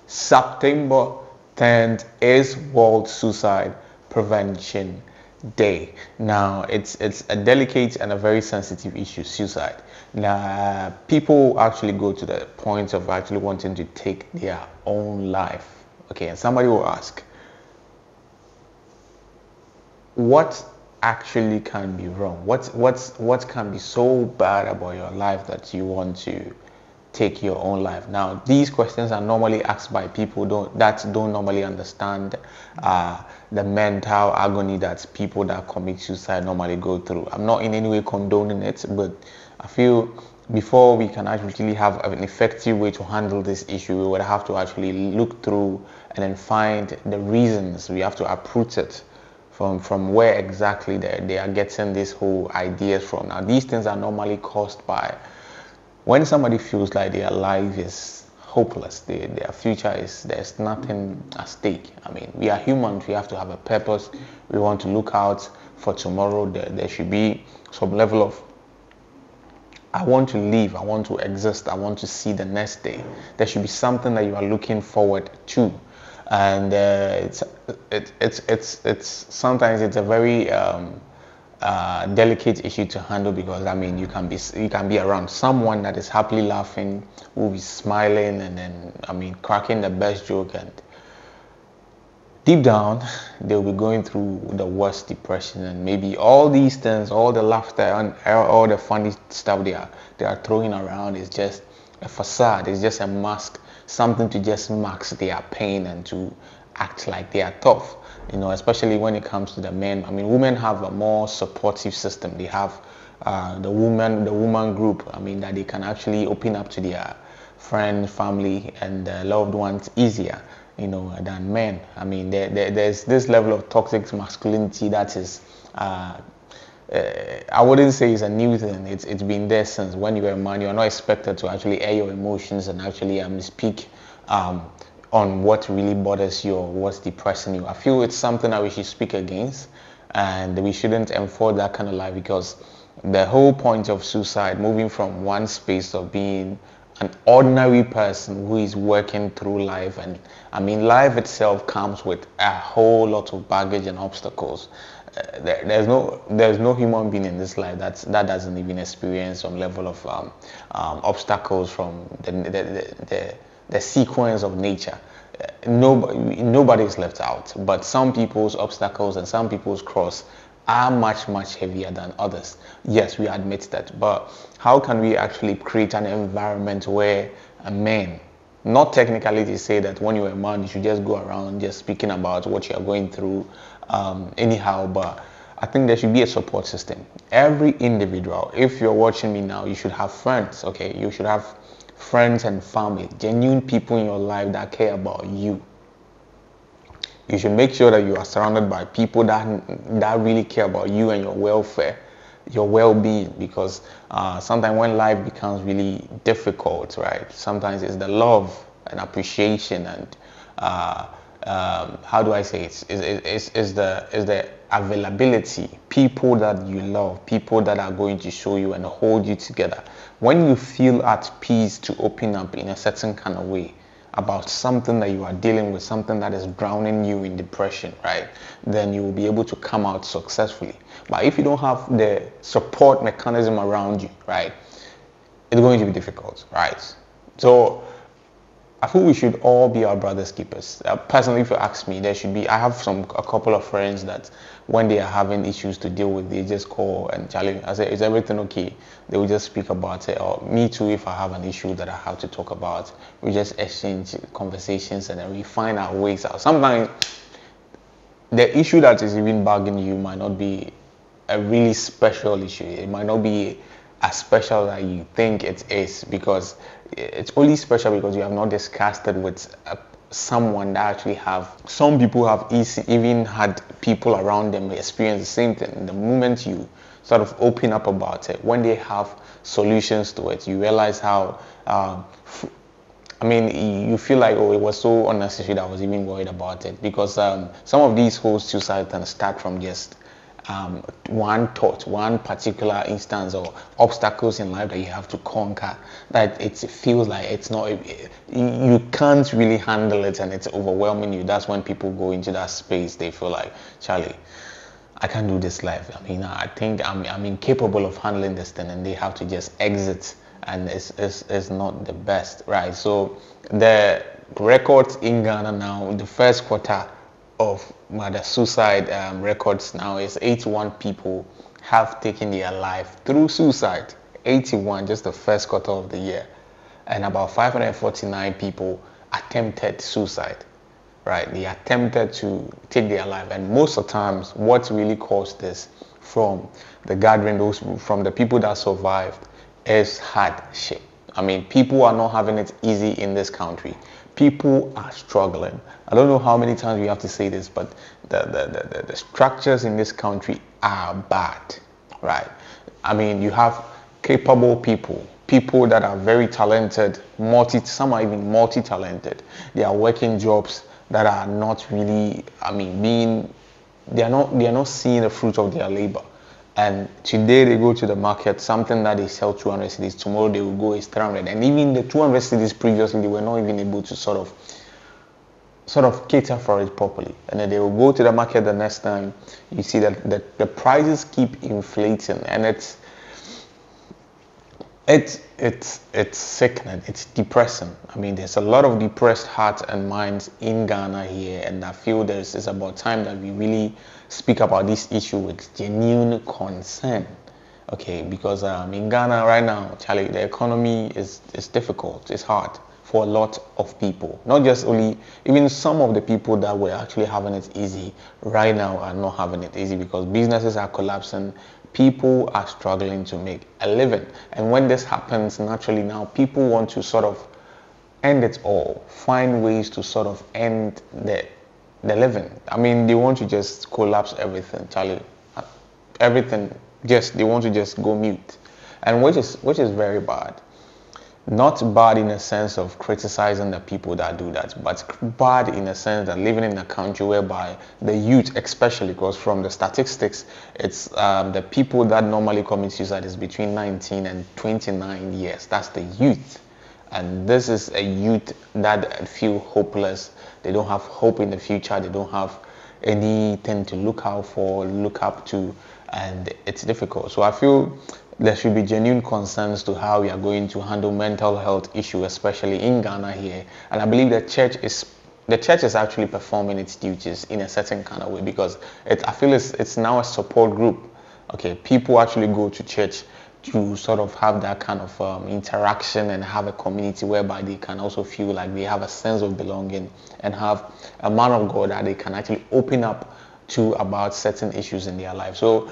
September 10th is World Suicide Prevention Day. Now, it's a delicate and a very sensitive issue, suicide. Now, people actually go to the point of actually wanting to take their own life. Okay, and somebody will ask, what actually can be wrong? What can be so bad about your life that you want to take your own life? Now, these questions are normally asked by people that don't normally understand the mental agony that people that commit suicide normally go through. I'm not in any way condoning it, but I feel before we can actually have an effective way to handle this issue, we would have to actually look through and then find the reasons. We have to uproot it from where exactly they are getting this whole ideas from. Now, these things are normally caused by when somebody feels like their life is hopeless, their future there's nothing at stake. I mean, we are humans, we have to have a purpose, we want to look out for tomorrow. There should be some level of, I want to live, I want to exist, I want to see the next day. There should be something that you are looking forward to. And it's sometimes it's a very delicate issue to handle, because I mean you can be around someone that is happily laughing, will be smiling, and then I mean cracking the best joke, and deep down they'll be going through the worst depression, and maybe all these things, all the laughter and all the funny stuff they are throwing around is just a facade, it's just a mask, something to just mask their pain and to act like they are tough, you know, especially when it comes to the men. I mean, women have a more supportive system. They have the woman group, I mean, that they can actually open up to their friend, family, and loved ones easier, you know, than men. I mean, there's this level of toxic masculinity that is I wouldn't say it's a new thing. It's been there since. When you're a man, you're not expected to actually air your emotions and actually speak on what really bothers you or what's depressing you. I feel it's something that we should speak against, and we shouldn't enforce that kind of life, because the whole point of suicide, moving from one space of being an ordinary person who is working through life, and I mean life itself comes with a whole lot of baggage and obstacles. There's no human being in this life that doesn't even experience some level of obstacles from the sequence of nature. Nobody is left out, but some people's obstacles and some people's cross are much heavier than others. Yes, we admit that, but how can we actually create an environment where a man, not technically to say that when you're a man you should just go around just speaking about what you're going through anyhow, but I think there should be a support system. Every individual, if you're watching me now, you should have friends, okay? You should have friends and family, genuine people in your life that care about you. You should make sure that you are surrounded by people that really care about you and your welfare, your well-being, because sometimes when life becomes really difficult, right, sometimes it's the love and appreciation and how do I say it? Is the availability, people that you love, people that are going to show you and hold you together. When you feel at peace to open up in a certain kind of way about something that you are dealing with, something that is drowning you in depression, right, then you will be able to come out successfully. But if you don't have the support mechanism around you, right, it's going to be difficult, right? So I feel we should all be our brother's keepers. Personally, if you ask me, I have a couple of friends that when they are having issues to deal with, they just call and challenge. I say, is everything okay? They will just speak about it. Or me too, if I have an issue that I have to talk about, we just exchange conversations and then we find our ways out. Sometimes the issue that is even bugging you might not be a really special issue. It might not be as special that you think it is, because it's only special because you have not discussed it with someone that actually have. Some people have even had people around them experience the same thing. The moment you sort of open up about it, when they have solutions to it, you realize how you feel like, oh, it was so unnecessary that I was even worried about it, because some of these whole suicide can start from just one thought, one particular instance or obstacles in life that you have to conquer, that it feels like it's not, you can't really handle it and it's overwhelming you. That's when people go into that space. They feel like, Charlie, I can't do this life. I mean, I think I'm incapable of handling this thing, and they have to just exit, and it's not the best, right? So the records in Ghana now, the first quarter of the suicide records now is 81 people have taken their life through suicide. 81, just the first quarter of the year, and about 549 people attempted suicide. Right, they attempted to take their life, and most of the times, what really caused this from the gathering, those from the people that survived, is hardship. I mean, people are not having it easy in this country. People are struggling. I don't know how many times we have to say this, but the structures in this country are bad, right? I mean, you have capable people that are very talented, some are even multi-talented. They are working jobs that are not really, I mean, they are not seeing the fruit of their labor. And today they go to the market, something that they sell 200 cedis, tomorrow they will go is 300. And even the 200 cedis previously, they were not even able to sort of cater for it properly. And then they will go to the market the next time. You see that the prices keep inflating, and it's sickening, it's depressing. I mean, there's a lot of depressed hearts and minds in Ghana here, and I feel it's about time that we really speak about this issue with genuine concern. Okay, because in Ghana right now, Charlie, the economy is difficult, it's hard for a lot of people. Not just only, even some of the people that were actually having it easy right now are not having it easy, because businesses are collapsing. People are struggling to make a living, and when this happens, naturally now people want to sort of end it all, find ways to sort of end the living. I mean, they want to just collapse everything, Charlie. Everything, they want to just go mute, and which is very bad. Not bad in a sense of criticizing the people that do that, but bad in a sense that living in a country whereby the youth, especially, because from the statistics, it's the people that normally commit suicide is between 19 and 29 years. That's the youth. And this is a youth that feel hopeless. They don't have hope in the future. They don't have anything to look out for, look up to, and it's difficult. So I feel there should be genuine concerns to how we are going to handle mental health issues, especially in Ghana here. And I believe the church is actually performing its duties in a certain kind of way, because I feel it's now a support group. Okay, people actually go to church to sort of have that kind of interaction and have a community whereby they can also feel like they have a sense of belonging and have a man of God that they can actually open up to about certain issues in their life. So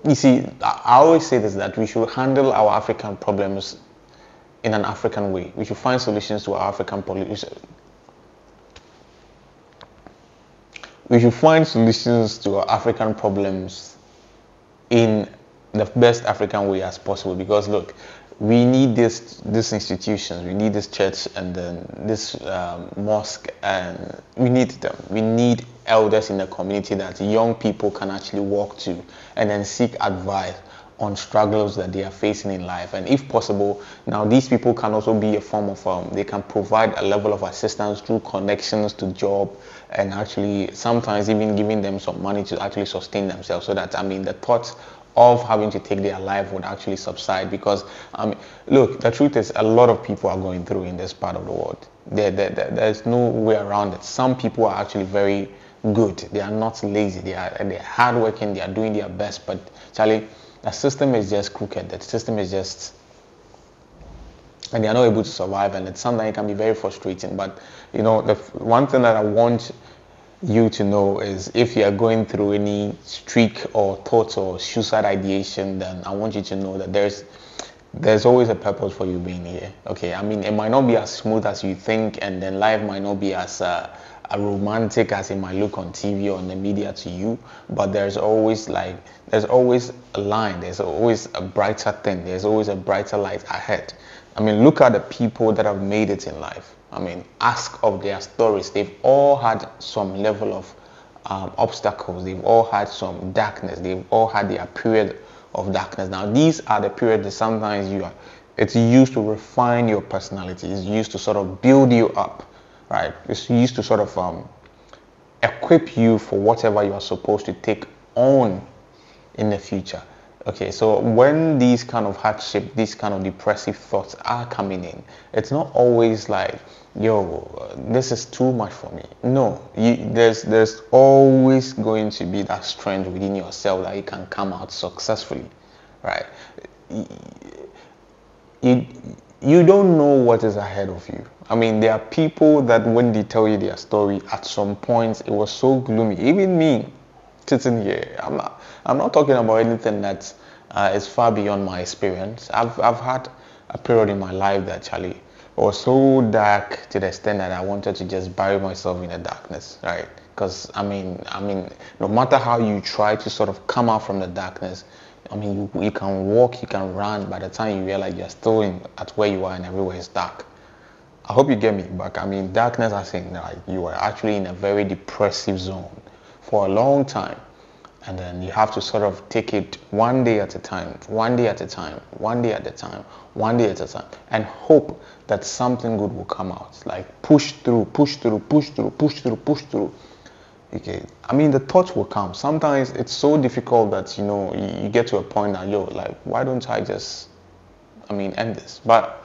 you see, I always say this, that we should handle our African problems in an African way. We should find solutions to our African problems. We should find solutions to our African problems in the best African way as possible. Because look, we need these institutions, we need this church and then this mosque, and we need them. We need elders in the community that young people can actually walk to and then seek advice on struggles that they are facing in life. And if possible, now these people can also be a form of they can provide a level of assistance through connections to job, and actually sometimes even giving them some money to actually sustain themselves, so that, I mean, the thought of having to take their life would actually subside. Because look, the truth is, a lot of people are going through in this part of the world. There's no way around it. Some people are actually very good. They are not lazy. They're hardworking. They are doing their best. But Charlie, the system is just crooked. The system is just, and they are not able to survive. And it's something that can be very frustrating. But you know, the one thing that I want you to know is, if you are going through any streak or thoughts or suicide ideation, then I want you to know that there's always a purpose for you being here. Okay, I mean, it might not be as smooth as you think, and then life might not be as romantic as it might look on TV or on the media to you, but there's always a line, there's always a brighter thing, there's always a brighter light ahead. I mean, look at the people that have made it in life. I mean, ask of their stories. They've all had some level of obstacles. They've all had some darkness. They've all had their period of darkness. Now, these are the periods that sometimes it's used to refine your personality. It's used to sort of build you up, right? It's used to sort of equip you for whatever you are supposed to take on in the future. Okay, so when these kind of hardship, these kind of depressive thoughts are coming in, it's not always like, yo, this is too much for me. No, there's always going to be that strength within yourself that you can come out successfully, right? You don't know what is ahead of you. I mean, there are people that when they tell you their story, at some point it was so gloomy. Even me, sitting here, I'm not talking about anything that is far beyond my experience. I've had a period in my life that Charlie was so dark to the extent that I wanted to just bury myself in the darkness, right? Because I mean, no matter how you try to sort of come out from the darkness, I mean, you can walk, you can run. By the time you realize you're still at where you are and everywhere is dark. I hope you get me. But I mean, darkness, I think like you are actually in a very depressive zone for a long time. And then you have to sort of take it one day at a time, one day at a time, one day at a time, one day at a time, and hope that something good will come out. Like push through, push through, push through, push through, push through. Okay, I mean, the thoughts will come. Sometimes it's so difficult that, you know, you get to a point that, yo, like, why don't I just, end this? But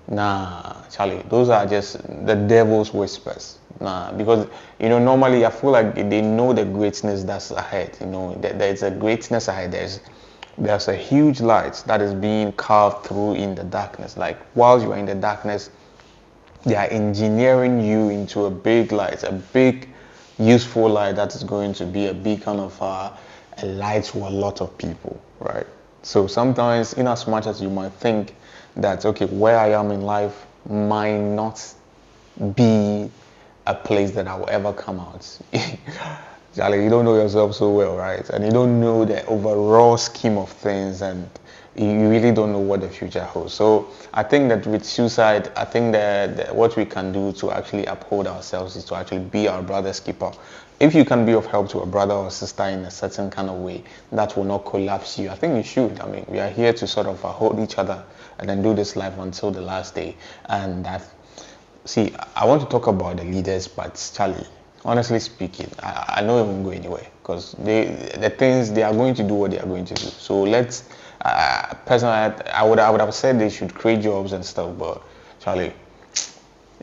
nah, Charlie, those are just the devil's whispers. Nah, because, you know, normally I feel like they know the greatness that's ahead. You know, there's a greatness ahead. There's a huge light that is being carved through in the darkness. Like, while you are in the darkness, they are engineering you into a big light, a big useful light that is going to be a beacon of a light to a lot of people, right? So sometimes, in as much as you might think that, okay, where I am in life might not be a place that I will ever come out. Charlie, you don't know yourself so well, right? And you don't know the overall scheme of things, and you really don't know what the future holds. So I think that with suicide, I think that what we can do to actually uphold ourselves is to actually be our brother's keeper. If you can be of help to a brother or sister in a certain kind of way that will not collapse you, I think you should. I mean, we are here to sort of hold each other and then do this life until the last day. And that, see, I want to talk about the leaders, but Charlie, honestly speaking, I know it won't go anywhere, because the things they are going to do what they are going to do. So let's personally, I would have said they should create jobs and stuff, but Charlie,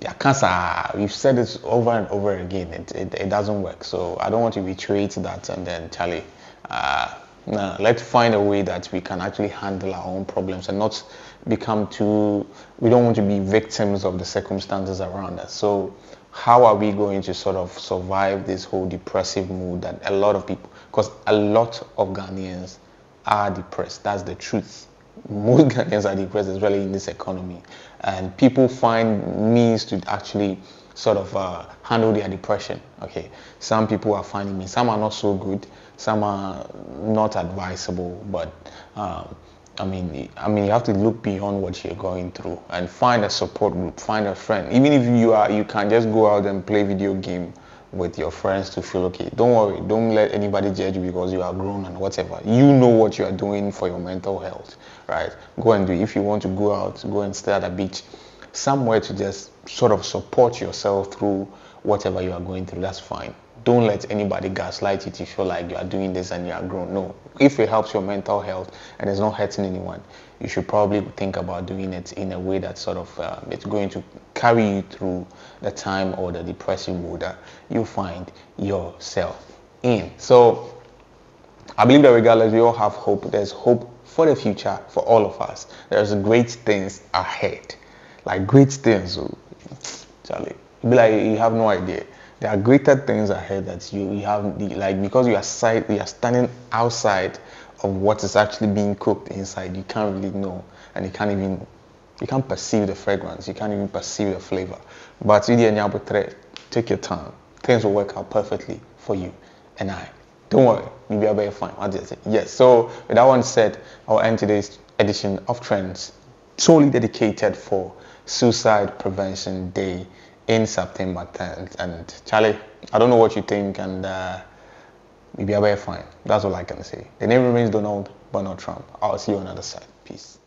yeah, cancer. We've said it over and over again. It doesn't work. So I don't want to reiterate that. And then Charlie, nah, let's find a way that we can actually handle our own problems and not become too. We don't want to be victims of the circumstances around us. So how are we going to sort of survive this whole depressive mood that a lot of people, because a lot of Ghanaians are depressed. That's the truth. Most Ghanaians are depressed, especially in this economy, and people find means to actually sort of handle their depression. Okay, some people are finding means. Some are not so good. Some are not advisable. But I mean, you have to look beyond what you're going through and find a support group, find a friend. Even if you can just go out and play video game with your friends to feel okay. Don't worry, don't let anybody judge you because you are grown and whatever. You know what you are doing for your mental health, right? Go and do it. If you want to go out, go and stay at a beach, somewhere to just sort of support yourself through whatever you are going through. That's fine. Don't let anybody gaslight you to feel like you are doing this and you are grown. No, if it helps your mental health and it's not hurting anyone, you should probably think about doing it in a way that sort of it's going to carry you through the time or the depressive mood that you find yourself in. So I believe that regardless, we all have hope. There's hope for the future for all of us. There's great things ahead, like great things. Charlie, be like you have no idea. There are greater things ahead that you have, like, because you are standing outside of what is actually being cooked inside. You can't really know, and you can't perceive the fragrance. You can't even perceive the flavor. But take your time. Things will work out perfectly for you and I. Don't worry, you'll be very fine. Yes. So with that one said, I'll end today's edition of Trends, solely dedicated for Suicide Prevention Day in September 10th. And Charlie, I don't know what you think, and maybe I'll be fine. That's all I can say. The name remains Donald, but not Trump. I'll see you on the other side. Peace.